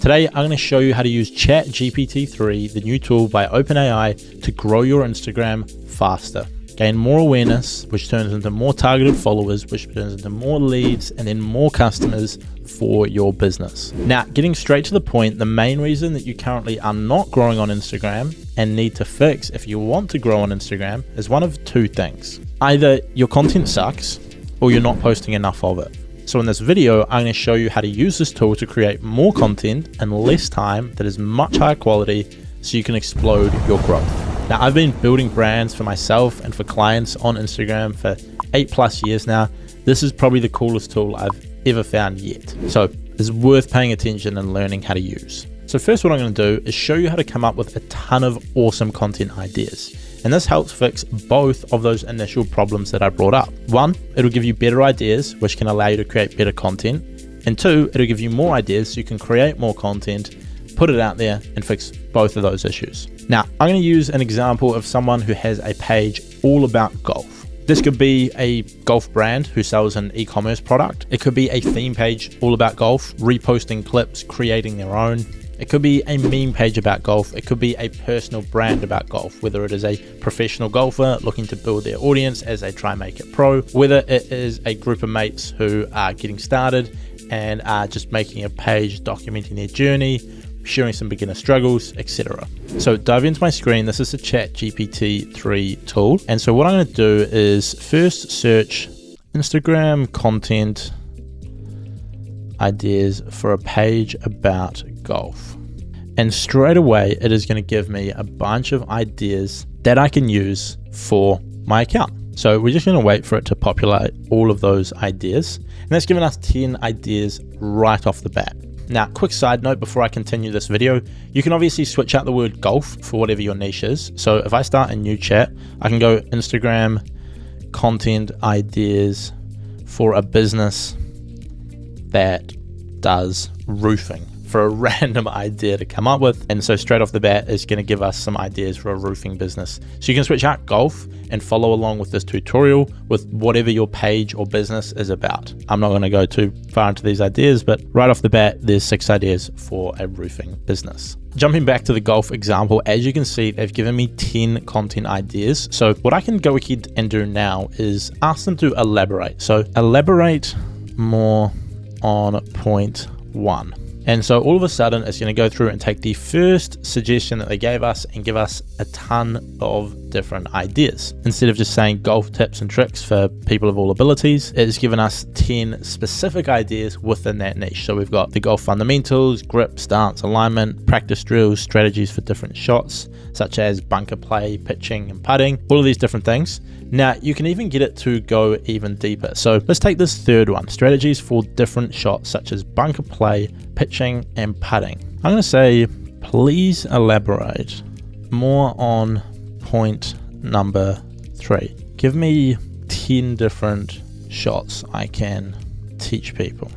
Today, I'm going to show you how to use ChatGPT3, the new tool by OpenAI, to grow your Instagram faster. Gain more awareness, which turns into more targeted followers, which turns into more leads, and then more customers for your business. Now, getting straight to the point, the main reason that you currently are not growing on Instagram and need to fix if you want to grow on Instagram is one of two things. Either your content sucks or you're not posting enough of it. So in this video, I'm going to show you how to use this tool to create more content in less time that is much higher quality so you can explode your growth. Now, I've been building brands for myself and for clients on Instagram for 8+ years now. This is probably the coolest tool I've ever found yet. So it's worth paying attention and learning how to use. So first, what I'm going to do is show you how to come up with a ton of awesome content ideas. And this helps fix both of those initial problems that I brought up. One, it'll give you better ideas, which can allow you to create better content. And two, it'll give you more ideas so you can create more content, put it out there, and fix both of those issues. Now, I'm going to use an example of someone who has a page all about golf. This could be a golf brand who sells an e-commerce product. It could be a theme page all about golf, reposting clips, creating their own. It could be a meme page about golf. It could be a personal brand about golf, whether it is a professional golfer looking to build their audience as they try and make it pro, whether it is a group of mates who are getting started and are just making a page documenting their journey, sharing some beginner struggles, etc. So dive into my screen. This is the ChatGPT3 tool. And so what I'm going to do is first search Instagram content ideas for a page about golf. And straight away, it is going to give me a bunch of ideas that I can use for my account. So we're just going to wait for it to populate all of those ideas. And that's given us 10 ideas right off the bat. Now, quick side note before I continue this video, you can obviously switch out the word golf for whatever your niche is. So if I start a new chat, I can go Instagram content ideas for a business that does roofing, for a random idea to come up with. And so straight off the bat, it's going to give us some ideas for a roofing business. So you can switch out golf and follow along with this tutorial with whatever your page or business is about. I'm not going to go too far into these ideas, but right off the bat, there's 6 ideas for a roofing business. Jumping back to the golf example, as you can see, they've given me 10 content ideas. So what I can go ahead and do now is ask them to elaborate. So elaborate more on point 1. And so all of a sudden, it's going to go through and take the first suggestion that they gave us and give us a ton of different ideas. Instead of just saying golf tips and tricks for people of all abilities, it's given us 10 specific ideas within that niche. So we've got the golf fundamentals, grip, stance, alignment, practice drills, strategies for different shots, such as bunker play, pitching, and putting, all of these different things. Now, you can even get it to go even deeper. So let's take this third one, strategies for different shots, such as bunker play, pitching, and putting. I'm going to say, please elaborate more on point number 3. Give me 10 different shots I can teach people.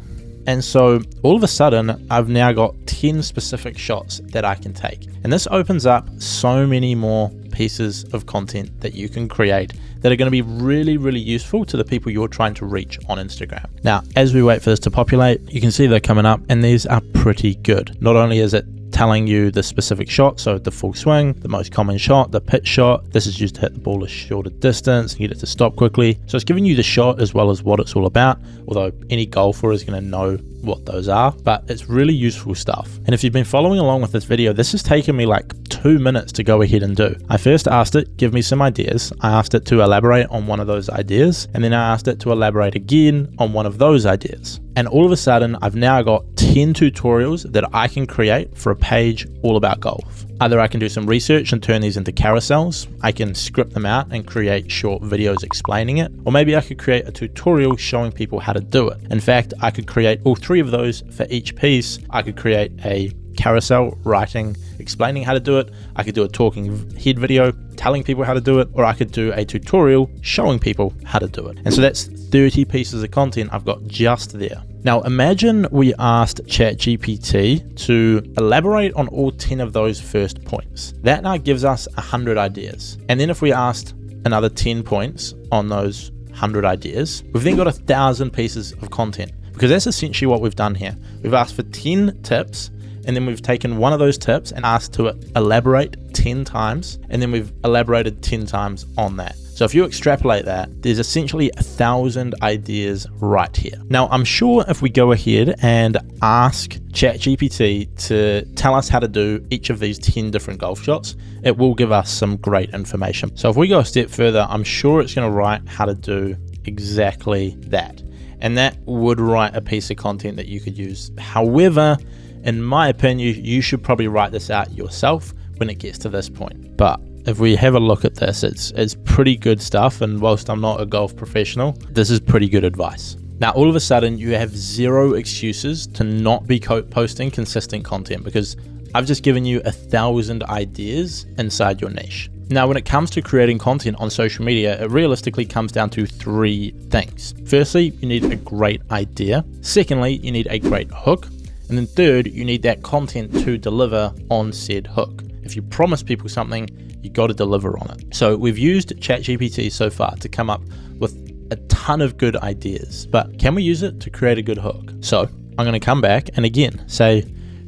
And so all of a sudden, I've now got 10 specific shots that I can take. And this opens up so many more pieces of content that you can create that are going to be really, really useful to the people you're trying to reach on Instagram. Now, as we wait for this to populate, you can see they're coming up and these are pretty good. Not only is it telling you the specific shot, so the full swing, the most common shot, the pitch shot. This is used to hit the ball a shorter distance and get it to stop quickly. So it's giving you the shot as well as what it's all about, although any golfer is going to know what those are, but it's really useful stuff. And if you've been following along with this video, this has taken me like 2 minutes to go ahead and do. I first asked it, give me some ideas. I asked it to elaborate on one of those ideas, and then I asked it to elaborate again on one of those ideas. And all of a sudden, I've now got 10 tutorials that I can create for a page all about golf. Either I can do some research and turn these into carousels, I can script them out and create short videos explaining it, or maybe I could create a tutorial showing people how to do it. In fact, I could create all 3 of those for each piece. I could create a carousel writing, explaining how to do it. I could do a talking head video telling people how to do it, or I could do a tutorial showing people how to do it. And so that's 30 pieces of content I've got just there. Now imagine we asked ChatGPT to elaborate on all 10 of those first points. That now gives us 100 ideas. And then if we asked another 10 points on those 100 ideas, we've then got 1,000 pieces of content, because that's essentially what we've done here. We've asked for 10 tips and then we've taken one of those tips and asked to elaborate 10 times, and then we've elaborated 10 times on that. So if you extrapolate that, there's essentially 1,000 ideas right here. Now, I'm sure if we go ahead and ask ChatGPT to tell us how to do each of these 10 different golf shots, it will give us some great information. So if we go a step further, I'm sure it's going to write how to do exactly that. And that would write a piece of content that you could use. However, in my opinion, you should probably write this out yourself when it gets to this point. But if we have a look at this, it's pretty good stuff. And whilst I'm not a golf professional, this is pretty good advice. Now, all of a sudden, you have zero excuses to not be posting consistent content, because I've just given you 1,000 ideas inside your niche. Now, when it comes to creating content on social media, it realistically comes down to 3 things. Firstly, you need a great idea. Secondly, you need a great hook. And then third, you need that content to deliver on said hook. If you promise people something, you got to deliver on it. So we've used ChatGPT so far to come up with a ton of good ideas, but can we use it to create a good hook? So I'm going to come back and again say,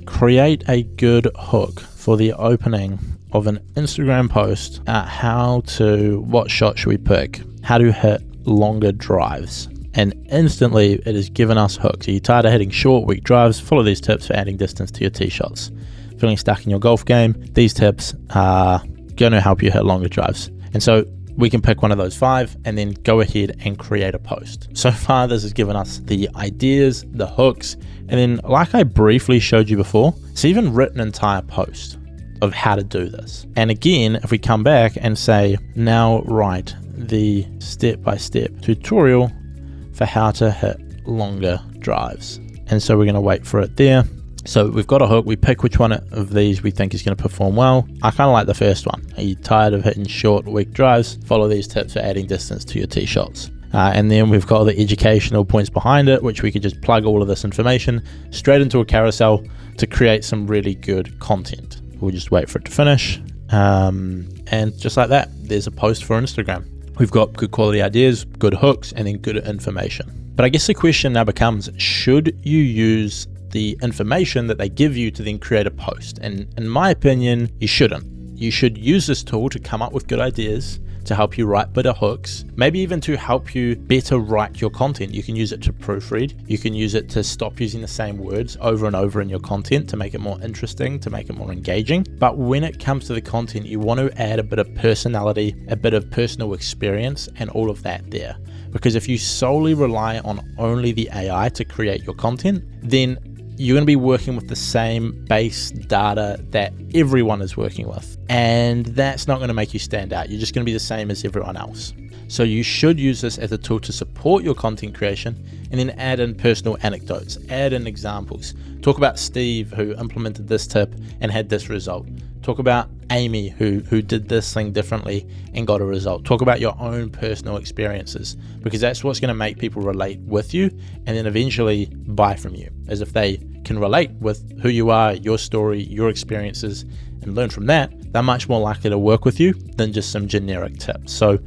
create a good hook for the opening of an Instagram post. What shot should we pick? How to hit longer drives. And instantly it has given us hooks. Are you tired of hitting short, weak drives? Follow these tips for adding distance to your tee shots. Feeling stuck in your golf game? These tips are going to help you hit longer drives. And so we can pick one of those 5 and then go ahead and create a post. So far, this has given us the ideas, the hooks, and then like I briefly showed you before, it's even written an entire post of how to do this. And again, if we come back and say, now write the step-by-step tutorial for how to hit longer drives. And so we're going to wait for it there. So we've got a hook. We pick which one of these we think is going to perform well. I kind of like the first one. Are you tired of hitting short, weak drives? Follow these tips for adding distance to your tee shots. And then we've got the educational points behind it, which we could just plug all of this information straight into a carousel to create some really good content. We'll just wait for it to finish. And just like that, there's a post for Instagram. We've got good quality ideas, good hooks, and then good information. But I guess the question now becomes, should you use the information that they give you to then create a post? And in my opinion, you shouldn't. You should use this tool to come up with good ideas, to help you write better hooks, maybe even to help you better write your content. You can use it to proofread. You can use it to stop using the same words over and over in your content to make it more interesting, to make it more engaging. But when it comes to the content, you want to add a bit of personality, a bit of personal experience, and all of that there. Because if you solely rely on only the AI to create your content, then you're going to be working with the same base data that everyone is working with. And that's not going to make you stand out. You're just going to be the same as everyone else. So you should use this as a tool to support your content creation, and then add in personal anecdotes, add in examples. Talk about Steve, who implemented this tip and had this result. Talk about Amy, who did this thing differently and got a result. Talk about your own personal experiences, because that's what's going to make people relate with you and then eventually buy from you. As if they can relate with who you are, your story, your experiences, and learn from that, they're much more likely to work with you than just some generic tips. So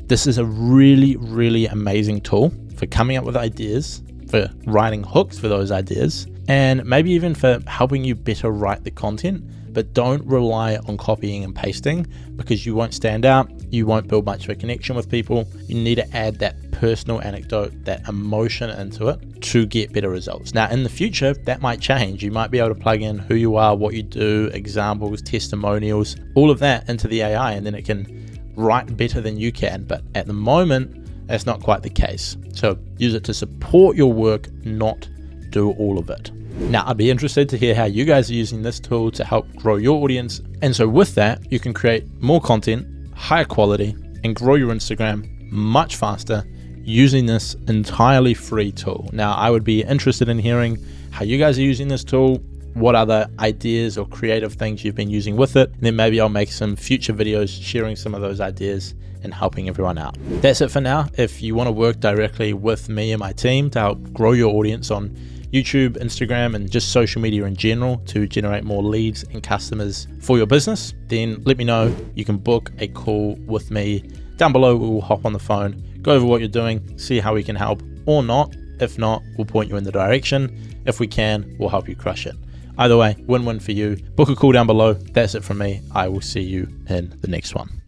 this is a really, really amazing tool for coming up with ideas, for writing hooks for those ideas, and maybe even for helping you better write the content. But don't rely on copying and pasting, because you won't stand out. You won't build much of a connection with people. You need to add that personal anecdote, that emotion into it to get better results. Now, in the future, that might change. You might be able to plug in who you are, what you do, examples, testimonials, all of that into the AI, and then it can write better than you can. But at the moment, that's not quite the case. So use it to support your work, not do all of it. Now, I'd be interested to hear how you guys are using this tool to help grow your audience. And so with that, you can create more content, higher quality, and grow your Instagram much faster using this entirely free tool. Now, I would be interested in hearing how you guys are using this tool, what other ideas or creative things you've been using with it. And then maybe I'll make some future videos sharing some of those ideas and helping everyone out. That's it for now. If you want to work directly with me and my team to help grow your audience on YouTube, Instagram, and just social media in general to generate more leads and customers for your business, then let me know. You can book a call with me down below. We'll hop on the phone, go over what you're doing, see how we can help or not. If not, we'll point you in the direction. If we can, we'll help you crush it. Either way, win-win for you. Book a call down below. That's it from me. I will see you in the next one.